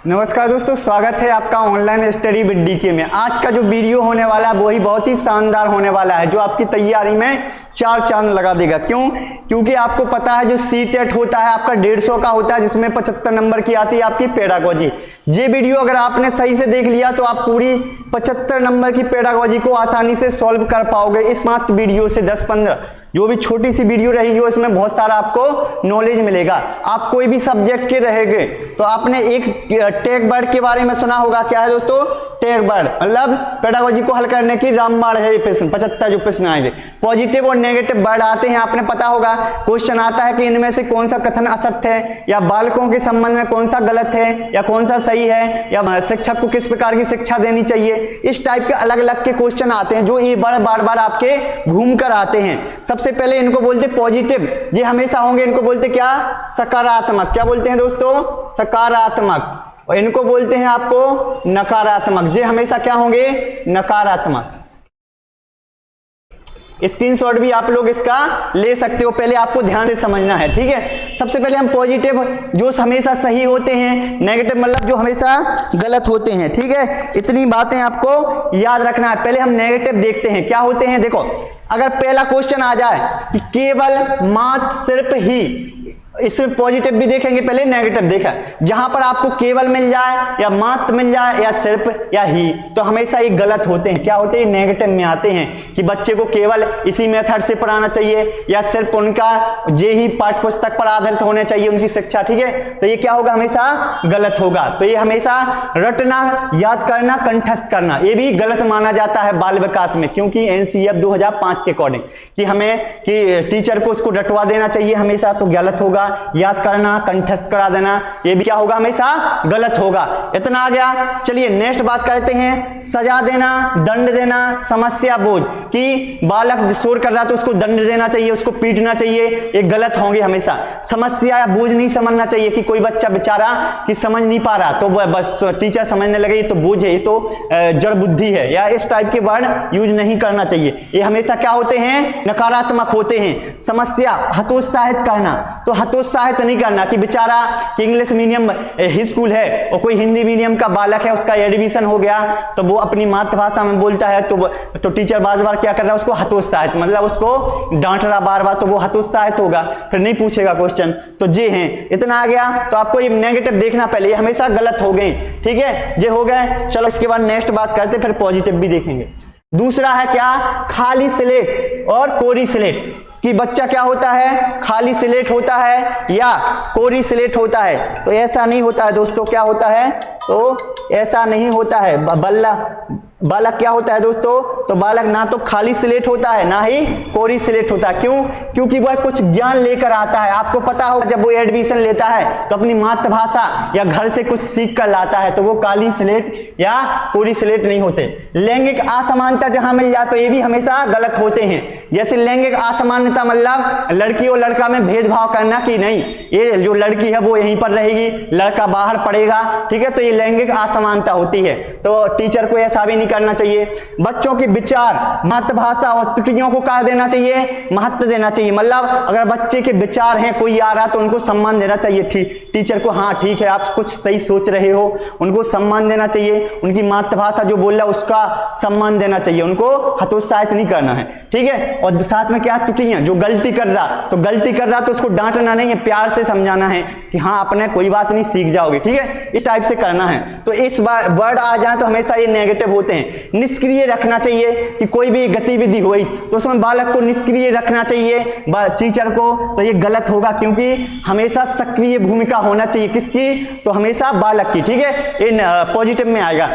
नमस्कार दोस्तों, स्वागत है आपका ऑनलाइन स्टडी विद डीके में। आज का जो वीडियो होने वाला है वही बहुत ही शानदार होने वाला है, जो आपकी तैयारी में चार चांद लगा देगा। क्यों? क्योंकि आपको पता है जो सीटेट होता है आपका 150 का होता है, जिसमें 75 नंबर की आती है आपकी पेडागोजी। ये वीडियो अगर आपने सही से देख लिया तो आप पूरी 75 नंबर की पेडागोजी को आसानी से सॉल्व कर पाओगे इस मात्र वीडियो से। 10-15 जो भी छोटी सी वीडियो रहेगी इसमें बहुत सारा आपको नॉलेज मिलेगा। आप कोई भी सब्जेक्ट के रहेंगे तो आपने एक टैग वर्ड के बारे में सुना होगा। क्या है दोस्तों? टैग वर्ड मतलब पेडागोजी को हल करने की रामबाण है ये प्रश्न। 75 जो प्रश्न आएंगे पॉजिटिव और नेगेटिव वर्ड आते हैं, आपने पता होगा। क्वेश्चन आता है कि इनमें से कौन सा कथन असत्य है, या बालकों के संबंध में कौन सा गलत है, या कौन सा सही है, या शिक्षक को किस प्रकार की शिक्षा देनी चाहिए। इस टाइप के अलग अलग के क्वेश्चन आते हैं जो ये बार बार आपके घूम कर आते हैं। सबसे पहले इनको बोलते पॉजिटिव, ये हमेशा होंगे। इनको बोलते क्या? सकारात्मक। क्या बोलते हैं दोस्तों? सकारात्मक। और इनको बोलते हैं आपको नकारात्मक। ये हमेशा क्या होंगे? नकारात्मक। स्क्रीनशॉट भी आप लोग इसका ले सकते हो, पहले आपको ध्यान से समझना है, ठीक है। सबसे पहले हम पॉजिटिव जो हमेशा सही होते हैं, नेगेटिव मतलब जो हमेशा गलत होते हैं, ठीक है। इतनी बातें आपको याद रखना है। पहले हम नेगेटिव देखते हैं क्या होते हैं। देखो, अगर पहला क्वेश्चन आ जाए कि केवल मात्र सिर्फ ही, इसमें पॉजिटिव भी देखेंगे, पहले नेगेटिव देखा। जहां पर आपको केवल मिल जाए या मात्र मिल जाए या सिर्फ या ही, तो हमेशा ये गलत होते हैं। क्या होते हैं? नेगेटिव में आते हैं कि बच्चे को केवल इसी मेथड से पढ़ाना चाहिए या सिर्फ उनका ये ही पाठ्य पुस्तक पर आधारित होने चाहिए उनकी शिक्षा, ठीक है। तो ये क्या होगा? हमेशा गलत होगा। तो ये हमेशा रटना, याद करना, कंठस्थ करना, ये भी गलत माना जाता है बाल विकास में। क्योंकि एनसीईएफ 2005 के अकॉर्डिंग कि हमें कि टीचर को उसको रटवा देना चाहिए हमेशा, तो गलत होगा। याद करना, कंठस्थ करा देना, ये भी क्या होगा? हमेशा गलत होगा। इतना आ गया। चलिए नेक्स्ट बात करते हैं। सजा देना, दंड देना, समस्या बोझ, कि बालक शोर कर रहा तो उसको दंड देना चाहिए, उसको पीटना चाहिए, ये गलत होंगे हमेशा। समस्या या बोझ नहीं समझना चाहिए कि कोई बच्चा बेचारा कि समझ नहीं पा रहा तो बस टीचर समझने लगे ये तो बोझ है, ये तो जड़ बुद्धि है, या इस टाइप के वर्ड यूज नहीं करना चाहिए। ये हमेशा क्या होते हैं? नकारात्मक होते हैं। समस्या, हतोत्साहित करना, तो हतोत्साहित नहीं करना कि बेचारा कि इंग्लिश मीडियम स्कूल है और कोई हिंदी मीडियम का बालक है, उसका एडमिशन हो गया तो वो अपनी मातृभाषा में बोलता है तो टीचर बार बार क्या कर रहा है? उसको हतोत्साहित मतलब उसको डांट रहा बार बार, तो वो हतोत्साहित होगा, फिर नहीं पूछेगा क्वेश्चन। तो जे हैं। इतना आ गया। तो आपको ये नेगेटिव देखना पहले, ये हमेशा गलत हो गए, ठीक है। ये हो गए। चलो इसके बाद नेक्स्ट बात करते, फिर पॉजिटिव भी देखेंगे। दूसरा है क्या? खाली स्लेट और कोरी स्लेट, कि बच्चा क्या होता है? खाली स्लेट होता है या कोरी स्लेट होता है। तो ऐसा नहीं होता है दोस्तों। क्या होता है? तो ऐसा नहीं होता है। बालक क्या होता है दोस्तों? तो बालक ना तो खाली स्लेट होता है ना ही कोरी स्लेट होता है। क्यों? क्योंकि वह कुछ ज्ञान लेकर आता है। आपको पता होगा जब वो एडमिशन लेता है तो अपनी मातृभाषा या घर से कुछ सीख कर लाता है, तो वो काली स्लेट या कोरी स्लेट नहीं होते। लैंगिक असमानता जहां मिल जाए तो ये भी हमेशा गलत होते हैं। जैसे लैंगिक असमानता मतलब लड़की और लड़का में भेदभाव करना कि नहीं, ये जो लड़की है वो यहीं पर रहेगी, लड़का बाहर पढ़ेगा, ठीक है। तो ये लैंगिक असमानता होती है। तो टीचर को ऐसा भी करना चाहिए। बच्चों के विचार, मातृभाषा और त्रुटियों को कहा देना चाहिए, महत्व देना चाहिए। मतलब अगर बच्चे के विचार हैं, कोई आ रहा तो उनको सम्मान देना चाहिए। टीचर को हाँ ठीक है आप कुछ सही सोच रहे हो, उनको सम्मान देना चाहिए। उनकी मातृभाषा जो बोल रहा है उसका सम्मान देना चाहिए, उनको हतोत्साहित नहीं करना है, ठीक है। और साथ में क्या? त्रुटियां, जो गलती कर रहा तो उसको डांटना नहीं है, प्यार से समझाना है कि हाँ अपने कोई बात नहीं, सीख जाओगे, ठीक है। इस टाइप से करना है। तो इस बार वर्ड आ जाए तो हमेशा ये नेगेटिव होते हैं। निष्क्रिय रखना चाहिए कि कोई भी गतिविधि हुई तो उसमें बालक को निष्क्रिय रखना चाहिए टीचर को, तो ये गलत होगा। क्योंकि हमेशा सक्रिय भूमिका होना चाहिए किसकी? तो हमेशा बालक की, ठीक है। इन पॉजिटिव में आएगा।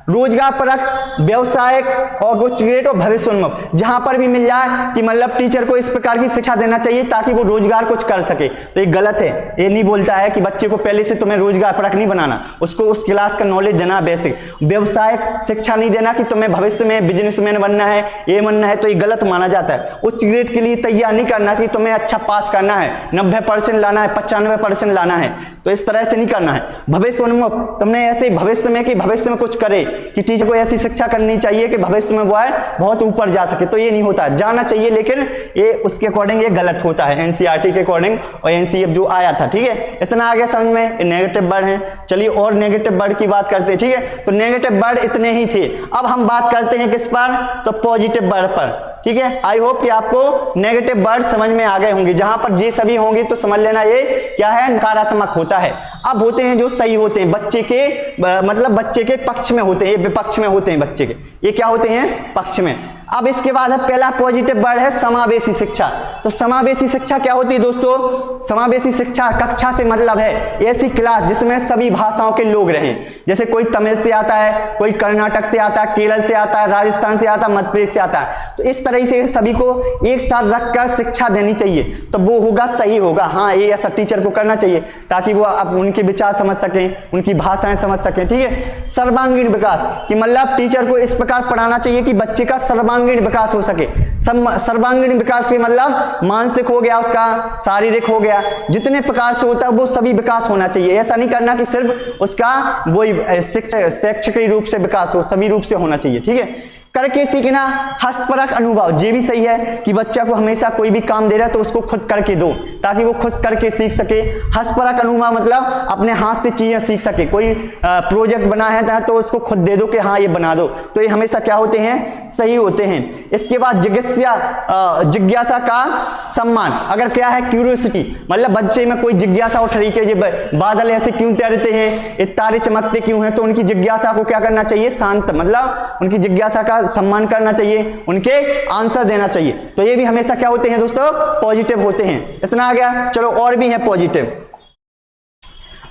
रोजगार परक, व्यवसायिक और उच्च ग्रेड और भविष्योन्मुख, जहां पर भी मिल जाए कि मतलब टीचर को इस प्रकार की शिक्षा देना चाहिए ताकि वो रोजगार कुछ कर सके, तो ये गलत है। ये नहीं बोलता है कि बच्चे को पहले से तुम्हें रोजगार परक नहीं बनाना, उसको उस क्लास का नॉलेज देना बेसिक। व्यवसायिक शिक्षा नहीं देना कि तुम्हें भविष्य में बिजनेसमैन बनना है, ये बनना है, तो ये गलत माना जाता है। उच्च ग्रेड के लिए तैयार नहीं करना कि तुम्हें अच्छा पास करना है, 90% लाना है, 95% लाना है, तो इस तरह से नहीं करना है। भविष्योन्मुख, तुमने ऐसे भविष्य में कि भविष्य में कुछ करे, कि टीचर को ऐसी शिक्षा करनी चाहिए कि भविष्य में वो है बहुत ऊपर जा सके, तो ये नहीं होता, जाना चाहिए लेकिन ये उसके अकॉर्डिंग ये गलत होता है एनसीईआरटी के अकॉर्डिंग और एनसीएफ जो आया था। ठीक है, इतना आगे समझ में। नेगेटिव वर्ड है, चलिए और नेगेटिव वर्ड की बात करते हैं। ठीक है, तो नेगेटिव वर्ड इतने ही थे। अब हम बात करते हैं किस पर, तो पॉजिटिव वर्ड पर। ठीक है, आई होप कि आपको नेगेटिव वर्ड समझ में आ गए होंगे। जहां पर जे सभी होंगे तो समझ लेना ये क्या है, नकारात्मक होता है। अब होते हैं जो सही होते हैं, बच्चे के मतलब बच्चे के पक्ष में होते हैं, ये विपक्ष में होते हैं बच्चे के, ये क्या होते हैं, पक्ष में। अब इसके बाद है पहला पॉजिटिव वर्ड है समावेशी शिक्षा। तो समावेशी शिक्षा क्या होती है दोस्तों, समावेशी शिक्षा कक्षा से मतलब है ऐसी क्लास जिसमें सभी भाषाओं के लोग रहें। जैसे कोई तमिल से आता है, कोई कर्नाटक से आता है, केरल से आता है, राजस्थान से आता है, मध्य प्रदेश से आता है, तो इस तरह से सभी को एक साथ रखकर शिक्षा देनी चाहिए, तो वो होगा सही होगा। हाँ, ये ऐसा टीचर को करना चाहिए ताकि वो अब उनके विचार समझ सकें, उनकी भाषाएं समझ सकें। ठीक है, सर्वांगीण विकास कि मतलब टीचर को इस प्रकार पढ़ाना चाहिए कि बच्चे का सर्वांगीण विकास हो सके। सर्वांगीण विकास से मतलब मानसिक हो गया, उसका शारीरिक हो गया, जितने प्रकार से होता है वो सभी विकास होना चाहिए। ऐसा नहीं करना कि सिर्फ उसका वही शैक्षिक रूप से विकास हो, सभी रूप से होना चाहिए। ठीक है, करके सीखना, हस्तपरक अनुभव, ये भी सही है कि बच्चा को हमेशा कोई भी काम दे रहा है तो उसको खुद करके दो ताकि वो खुद करके सीख सके। हस्तपरक अनुभव मतलब अपने हाथ से चीजें सीख सके, कोई प्रोजेक्ट बना है तो उसको खुद दे दो कि हाँ ये बना दो, तो ये हमेशा क्या होते हैं, सही होते हैं। इसके बाद जिज्ञासा का सम्मान, अगर क्या है क्यूरियोसिटी, मतलब बच्चे में कोई जिज्ञासा उठ रही है, ये बादल ऐसे क्यों तैरते हैं, ये तारे चमकते क्यों हैं, तो उनकी जिज्ञासा को क्या करना चाहिए, शांत, मतलब उनकी जिज्ञासा का सम्मान करना चाहिए, उनके आंसर देना चाहिए। तो ये भी हमेशा क्या होते हैं दोस्तों, पॉजिटिव होते हैं। इतना आ गया, चलो और भी है पॉजिटिव।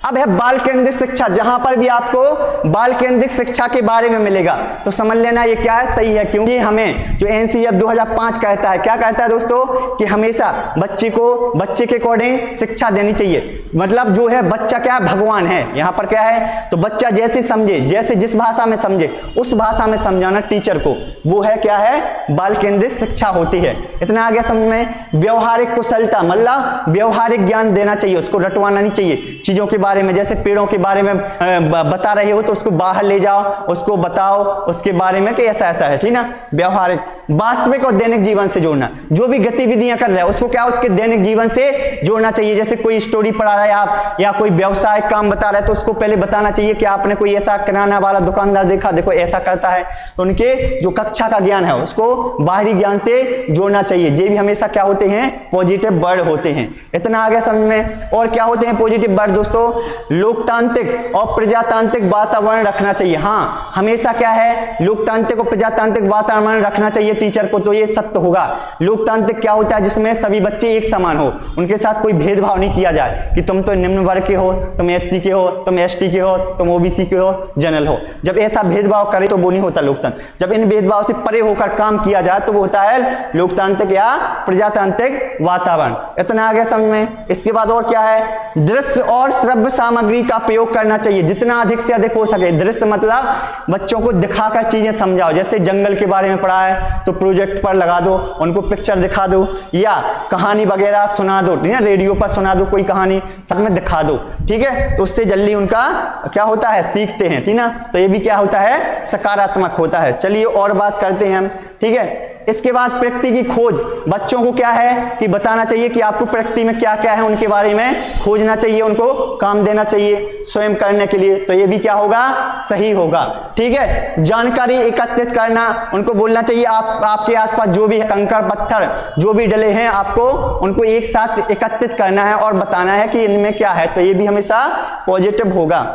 अब है बाल केंद्रित शिक्षा, जहां पर भी आपको बाल केंद्रित शिक्षा के बारे में मिलेगा तो समझ लेना ये क्या है, सही है, क्योंकि हमें जो एनसीईआरटी 2005 कहता है, क्या कहता है दोस्तों, कि हमेशा बच्चे के अकॉर्डिंग शिक्षा देनी चाहिए। मतलब जो है बच्चा क्या है, भगवान है, यहाँ पर क्या है, तो बच्चा जैसे समझे, जैसे जिस भाषा में समझे उस भाषा में समझाना टीचर को, वो है क्या है, बाल केंद्रित शिक्षा होती है। इतना आगे समझ में। व्यवहारिक कुशलता मतलब व्यवहारिक ज्ञान देना चाहिए, उसको रटवाना नहीं चाहिए चीजों के बारे में। जैसे पेड़ों के बारे में बता रहे हो तो उसको बाहर ले जाओ, उसको बताओ उसके बारे में कि ऐसा ऐसा है, ठीक ना। व्यवहारिक, वास्तविक और दैनिक जीवन से जोड़ना, जो भी गतिविधियां कर रहे हैं उसको क्या उसके दैनिक जीवन से जोड़ना चाहिए। जैसे कोई स्टोरी पढ़ा रहा है आप, या कोई व्यवसाय काम बता रहा है तो उसको पहले बताना चाहिए कि आपने कोई ऐसा किराना वाला दुकानदार देखा, देखो ऐसा करता है, तो उनके जो कक्षा का ज्ञान है उसको बाहरी ज्ञान से जोड़ना चाहिए। ये भी हमेशा क्या होते हैं, पॉजिटिव वर्ड होते हैं। इतना आगे समझ में। और क्या होते हैं पॉजिटिव वर्ड दोस्तों, लोकतांत्रिक और प्रजातांत्रिक वातावरण रखना चाहिए। हाँ, हमेशा क्या है, लोकतांत्रिक और प्रजातांत्रिक वातावरण रखना चाहिए टीचर को, तो ये सत्य होगा। लोकतांत्रिक क्या होता है, जिसमें सभी बच्चे एक समान हो, उनके साथ कोई भेदभाव नहीं किया जाए कि तुम तो निम्न वर्ग के हो, तुम एससी के हो, तुम एसटी के हो, तुम ओबीसी के हो, जनरल हो। जब ऐसा भेदभाव करे तो वो नहीं होता लोकतंत्र। जब इन भेदभाव से परे होकर काम किया जाए तो वो होता है लोकतांत्रिक या प्रजातांत्रिक वातावरण। इतना आगे समझ में। इसके बाद और क्या है, दृश्य और श्रव्य सामग्री का प्रयोग करना चाहिए, जितना अधिक से अधिक हो सके। दृश्य मतलब बच्चों को दिखाकर चीजें समझाओ, जैसे जंगल के बारे में पढ़ा है तो प्रोजेक्ट पर लगा दो, उनको पिक्चर दिखा दो, या कहानी वगैरह सुना दो, ठीक है, रेडियो पर सुना दो कोई कहानी, सब में दिखा दो, ठीक है, तो उससे जल्दी उनका क्या होता है, सीखते हैं, ठीक ना। तो ये भी क्या होता है, सकारात्मक होता है। चलिए और बात करते हैं हम, ठीक है। इसके बाद प्रकृति की खोज, बच्चों को क्या है कि बताना चाहिए कि आपको प्रकृति में क्या क्या है उनके बारे में खोजना चाहिए, उनको काम देना चाहिए स्वयं करने के लिए, तो ये भी क्या होगा, सही होगा, ठीक है। जानकारी एकत्रित करना, उनको बोलना चाहिए आपके आसपास जो भी है कंकड़ पत्थर जो भी डले हैं आपको उनको एक साथ एकत्रित करना है और बताना है कि इनमें क्या है, तो ये भी हमेशा पॉजिटिव होगा।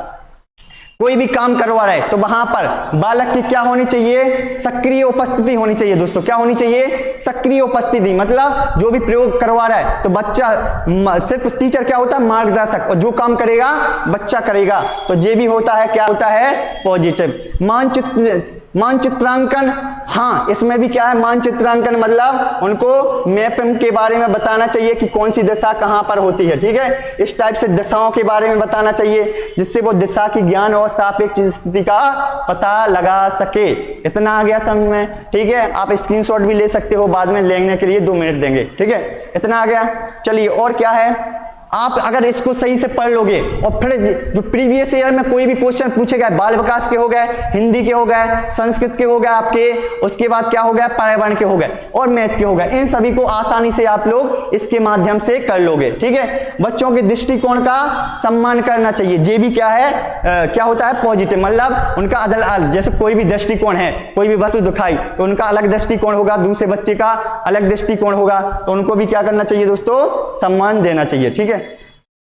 कोई भी काम करवा रहा है तो वहां पर बालक की क्या होनी चाहिए, सक्रिय उपस्थिति होनी चाहिए दोस्तों। क्या होनी चाहिए, सक्रिय उपस्थिति, मतलब जो भी प्रयोग करवा रहा है तो बच्चा, सिर्फ टीचर क्या होता है, मार्गदर्शक, और जो काम करेगा बच्चा करेगा, तो ये भी होता है, क्या होता है, पॉजिटिव। मानचित्रांकन, हाँ इसमें भी क्या है, मानचित्रांकन मतलब उनको मैप के बारे में बताना चाहिए कि कौन सी दिशा कहां पर होती है, ठीक है। इस टाइप से दिशाओं के बारे में बताना चाहिए जिससे वो दिशा की ज्ञान और सापेक्ष स्थिति का पता लगा सके। इतना आ गया समझ में, ठीक है। आप स्क्रीनशॉट भी ले सकते हो, बाद में लेने के लिए 2 मिनट देंगे, ठीक है। इतना आ गया। चलिए और क्या है, आप अगर इसको सही से पढ़ लोगे और फिर जो प्रीवियस ईयर में कोई भी क्वेश्चन पूछे गए, बाल विकास के हो गए, हिंदी के हो गए, संस्कृत के हो गए आपके, उसके बाद क्या हो गया, पर्यावरण के हो गए और मैथ के हो गए, इन सभी को आसानी से आप लोग इसके माध्यम से कर लोगे। ठीक है, बच्चों के दृष्टिकोण का सम्मान करना चाहिए। जे भी क्या है, क्या होता है, पॉजिटिव, मतलब उनका अलग, जैसे कोई भी दृष्टिकोण है, कोई भी वस्तु दिखाई तो उनका अलग दृष्टिकोण होगा, दूसरे बच्चे का अलग दृष्टिकोण होगा, तो उनको भी क्या करना चाहिए दोस्तों, सम्मान देना चाहिए। ठीक है,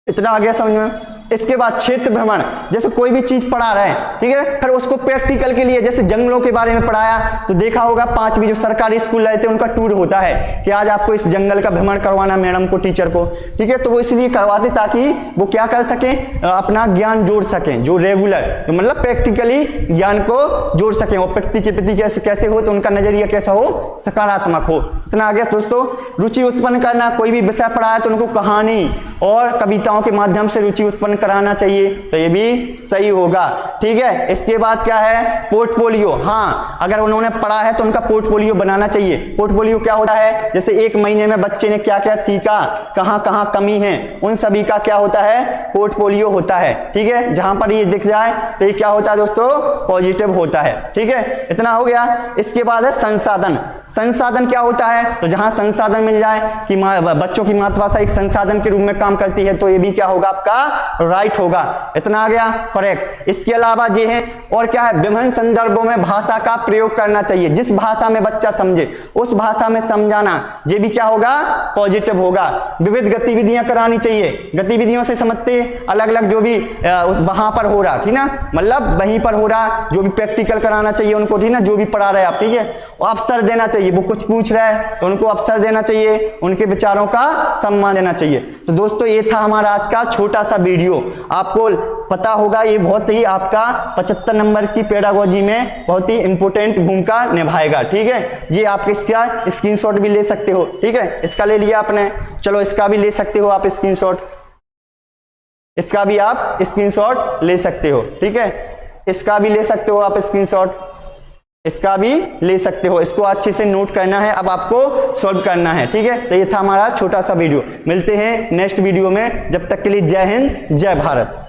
इतना आ गया समझ में। इसके बाद क्षेत्र भ्रमण, जैसे कोई भी चीज पढ़ा रहे हैं, ठीक है, फिर उसको प्रैक्टिकल के लिए, जैसे जंगलों के बारे में पढ़ाया तो देखा होगा 5वीं जो सरकारी स्कूल रहते हैं उनका टूर होता है कि आज आपको इस जंगल का भ्रमण करवाना मैडम को, टीचर को। ठीक है, तो वो इसलिए करवाते ताकि वो क्या कर सकें, अपना ज्ञान जोड़ सकें, जो रेगुलर मतलब प्रैक्टिकली ज्ञान को जोड़ सकें और प्रकृति के प्रति कैसे हो, तो उनका नजरिया कैसा हो, सकारात्मक हो। इतना आ गया दोस्तों। रुचि उत्पन्न करना, कोई भी विषय पढ़ाया तो उनको कहानी और कविताओं के माध्यम से रुचि उत्पन्न कराना चाहिए, तो ये भी सही होगा। ठीक है, इसके बाद क्या है, पोर्टफोलियो। हाँ, अगर उन्होंने पढ़ा है तो उनका पोर्टफोलियो बनाना चाहिए। पोर्टफोलियो क्या होता है, जैसे 1 महीने में बच्चे ने क्या क्या सीखा, कहां कहां कमी है, उन सभी का क्या होता है, पोर्टफोलियो होता है। ठीक है, जहां पर ये दिख जाए तो ये क्या होता है दोस्तों, पॉजिटिव होता है। ठीक है, इतना हो गया। इसके बाद है संसाधन। संसाधन क्या होता है, तो जहां संसाधन मिल जाए कि बच्चों की मातृभाषा एक संसाधन के रूप में काम करती है, तो ये भी क्या होगा, आपका राइट होगा। इतना आ गया, करेक्ट। इसके अलावा ये है, और क्या है, विभिन्न संदर्भों में भाषा का प्रयोग करना चाहिए। जिस भाषा में बच्चा समझे उस भाषा में समझाना, ये भी क्या होगा, पॉजिटिव होगा। विविध गतिविधियां करानी चाहिए, गतिविधियों से समझते अलग अलग जो भी वहां पर हो रहा, ठीक ना, मतलब वहीं पर हो रहा, जो भी प्रैक्टिकल कराना चाहिए उनको, ठीक ना, जो भी पढ़ा रहे आप। ठीक है, अवसर देना चाहिए, वो कुछ पूछ रहा है तो उनको अवसर देना चाहिए, उनके विचारों का सम्मान देना चाहिए। तो दोस्तों ये था हमारा आज का छोटा सा वीडियो। आपको पता होगा ये बहुत ही आपका 75 नंबर की पेडागोजी में बहुत ही इंपॉर्टेंट भूमिका निभाएगा। ठीक है, ये आप इसका स्क्रीनशॉट भी ले सकते हो। ठीक है, इसका ले लिया आपने, चलो इसका भी ले सकते हो आप स्क्रीनशॉट, इसका भी आप स्क्रीनशॉट ले सकते हो। ठीक है, इसका भी ले सकते हो आप स्क्रीनशॉट, इसका भी ले सकते हो। इसको अच्छे से नोट करना है, अब आपको सॉल्व करना है। ठीक है, तो ये था हमारा छोटा सा वीडियो। मिलते हैं नेक्स्ट वीडियो में, जब तक के लिए जय हिंद, जय भारत।